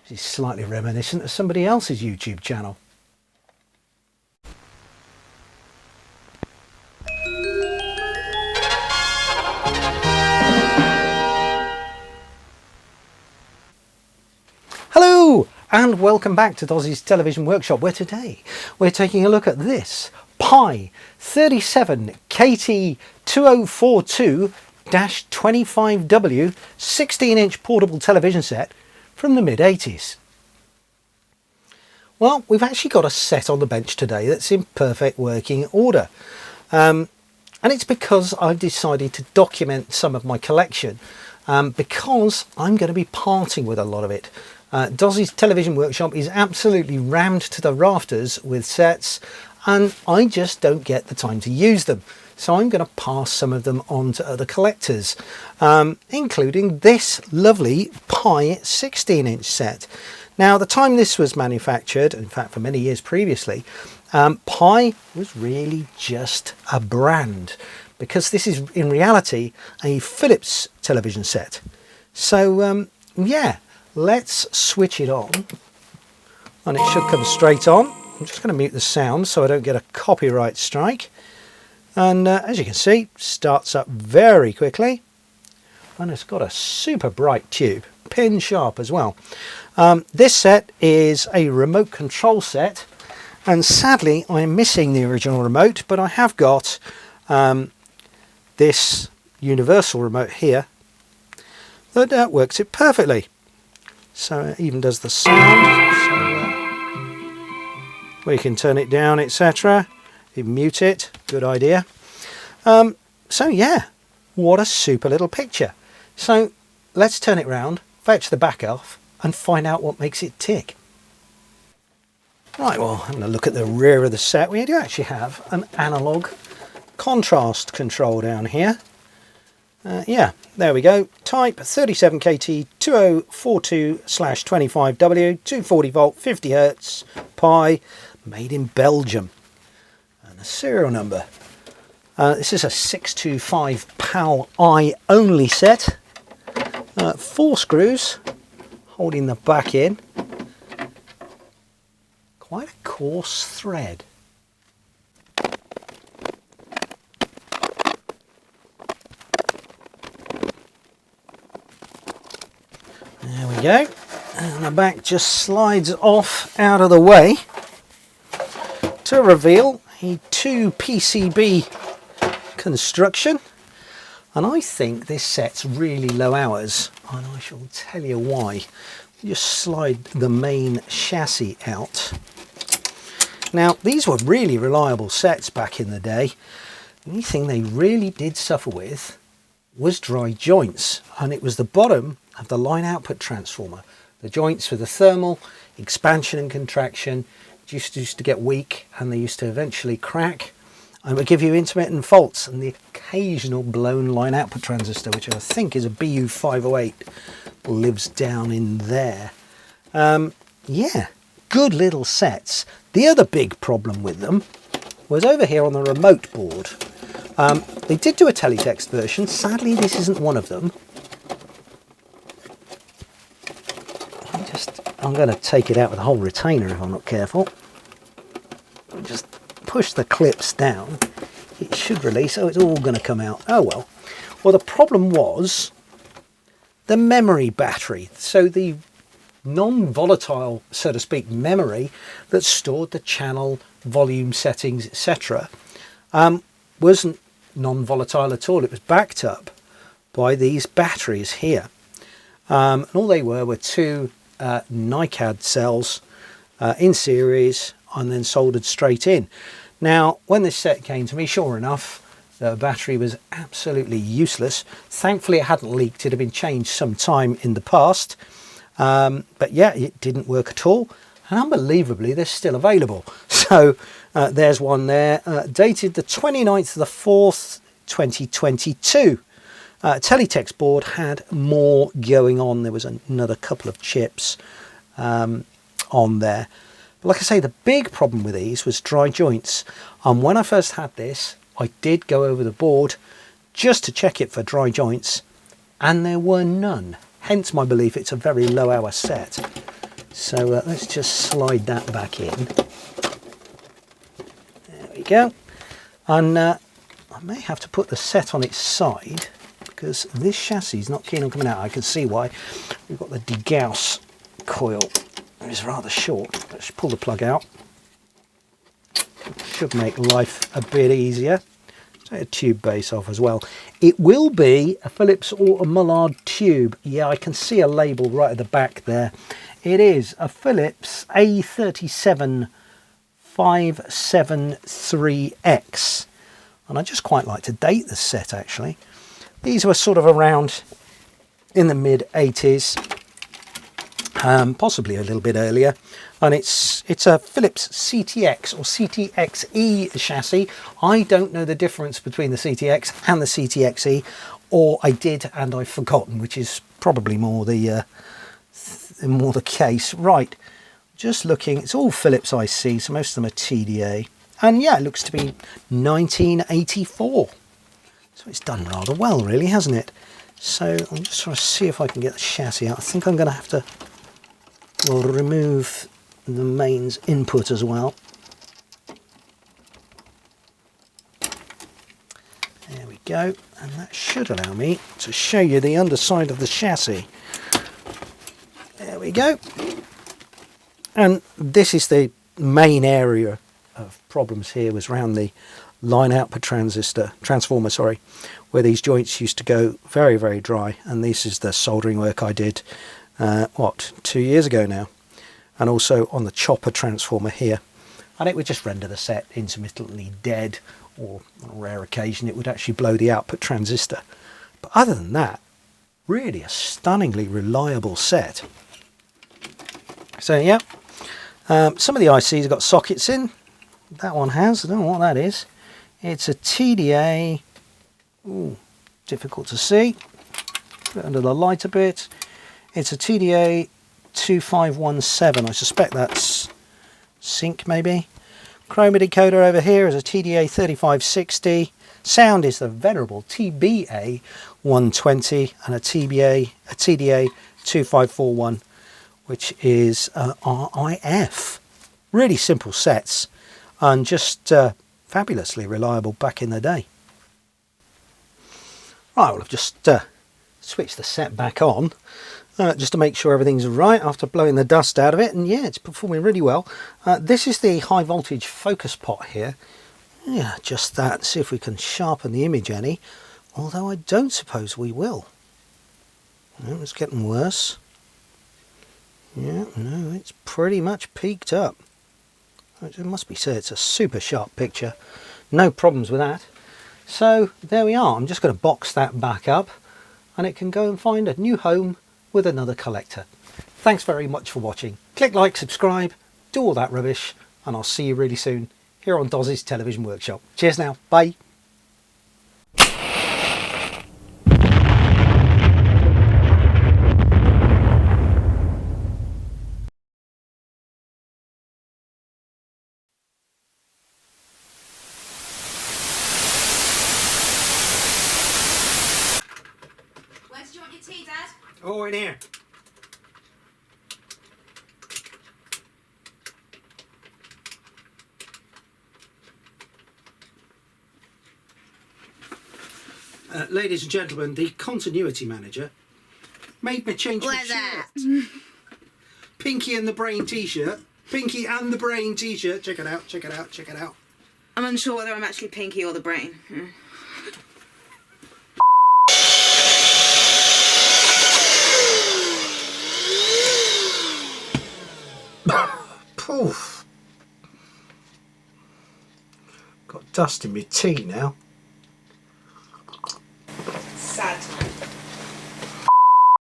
This is slightly reminiscent of somebody else's YouTube channel. Hello and welcome back to Dozzy's Television Workshop, where today we're taking a look at this Pi 37KT2024-25W 16-inch portable television set from the mid-80s. Well, we've actually got a set on the bench today that's in perfect working order. And it's because I've decided to document some of my collection because I'm going to be parting with a lot of it. Dozzy's Television Workshop is absolutely rammed to the rafters with sets, and I just don't get the time to use them. So I'm going to pass some of them on to other collectors, including this lovely Pi 16-inch set. Now, the time this was manufactured, in fact for many years previously, Pi was really just a brand, because this is in reality a Philips television set. So yeah, let's switch it on, and it should come straight on. I'm just going to mute the sound so I don't get a copyright strike. And as you can see, starts up very quickly, and it's got a super bright tube, pin sharp as well. This set is a remote control set, and sadly I'm missing the original remote, but I have got this universal remote here that works it perfectly. So it even does the sound, so we can turn it down, etc. You mute it, good idea. So yeah, what a super little picture. So let's turn it round, fetch the back off, and find out what makes it tick. Right, well, having a look at the rear of the set, we do actually have an analog contrast control down here. Yeah, there we go. Type 37KT2042/25W, 240 volt, 50 Hz, Pi, made in Belgium. And the serial number. This is a 625 PAL-I only set. 4 screws holding the back in. Quite a coarse thread. There we go, and the back just slides off out of the way to reveal a 2 PCB construction. And I think this set's really low hours, and I shall tell you why. You just slide the main chassis out. Now, these were really reliable sets back in the day. The only thing they really did suffer with was dry joints, and it was the bottom of the line output transformer. The joints for the thermal expansion and contraction used to get weak, and they used to eventually crack and would give you intermittent faults, and the occasional blown line output transistor, which I think is a BU508, lives down in there. Yeah, good little sets. The other big problem with them was over here on the remote board. They did do a teletext version. Sadly, this isn't one of them. I'm going to take it out with a whole retainer if I'm not careful. Just push the clips down. It should release. Oh, it's all going to come out. Oh well. Well, the problem was the memory battery. So the non-volatile, so to speak, memory that stored the channel, volume settings, etc. Wasn't non-volatile at all. It was backed up by these batteries here. And all they were 2 NiCad cells in series and then soldered straight in. Now, when this set came to me, sure enough, the battery was absolutely useless. Thankfully, it hadn't leaked. It had been changed some time in the past. But yeah, it didn't work at all. And unbelievably, they're still available. So there's one there, dated the 29th of the 4th, 2022. Teletext board had more going on. There was another couple of chips on there. But like I say, the big problem with these was dry joints. And when I first had this, I did go over the board just to check it for dry joints, and there were none. Hence my belief it's a very low hour set. So let's just slide that back in. There we go. And I may have to put the set on its side because this chassis is not keen on coming out. I can see why. We've got the degauss coil. It's rather short. Let's pull the plug out. Should make life a bit easier. Take a tube base off as well. It will be a Phillips or a Mullard tube. Yeah, I can see a label right at the back there. It is a Phillips A37573X. And I just quite like to date the set actually. These were sort of around in the mid 80s, possibly a little bit earlier. And it's a Phillips CTX or CTXE chassis. I don't know the difference between the CTX and the CTXE, or I did and I've forgotten, which is probably more the case. Right, just looking, it's all Phillips IC, so most of them are TDA. And yeah, it looks to be 1984. So it's done rather well, really, hasn't it? So I'm just trying to see if I can get the chassis out. I think I'm going to have to, well, remove the mains input as well. There we go. And that should allow me to show you the underside of the chassis. There we go. And this is the main area of problems here, was around the line output transformer, sorry, where these joints used to go very, very dry. And this is the soldering work I did, 2 years ago now. And also on the chopper transformer here. And it would just render the set intermittently dead, or on a rare occasion it would actually blow the output transistor. But other than that, really a stunningly reliable set. So yeah, some of the ICs have got sockets in. That one has, I don't know what that is. It's a TDA, ooh, difficult to see, put it under the light a bit. It's a TDA 2517, I suspect that's sync maybe. Chroma decoder over here is a TDA 3560. Sound is the venerable TBA 120 and a TDA 2541, which is RIF. Really simple sets and just fabulously reliable back in the day. Right, well, I've just switched the set back on. Just to make sure everything's right after blowing the dust out of it, and yeah, it's performing really well. This is the high voltage focus pot here. Yeah, just that. See if we can sharpen the image any, although I don't suppose we will. No, it's getting worse. Yeah, no, it's pretty much peaked up. It must be said, it's a super sharp picture. No problems with that. So there we are. I'm just going to box that back up and it can go and find a new home with another collector. Thanks very much for watching. Click like, subscribe, do all that rubbish, and I'll see you really soon here on Doz's Television Workshop. Cheers now, bye. Where did you want your tea, Dad? Oh, in here. Ladies and gentlemen, the continuity manager made me change my shirt. Pinky and the Brain t-shirt. Pinky and the Brain t-shirt. Check it out, check it out, check it out. I'm unsure whether I'm actually Pinky or the Brain. Poof. Got dust in my tea now.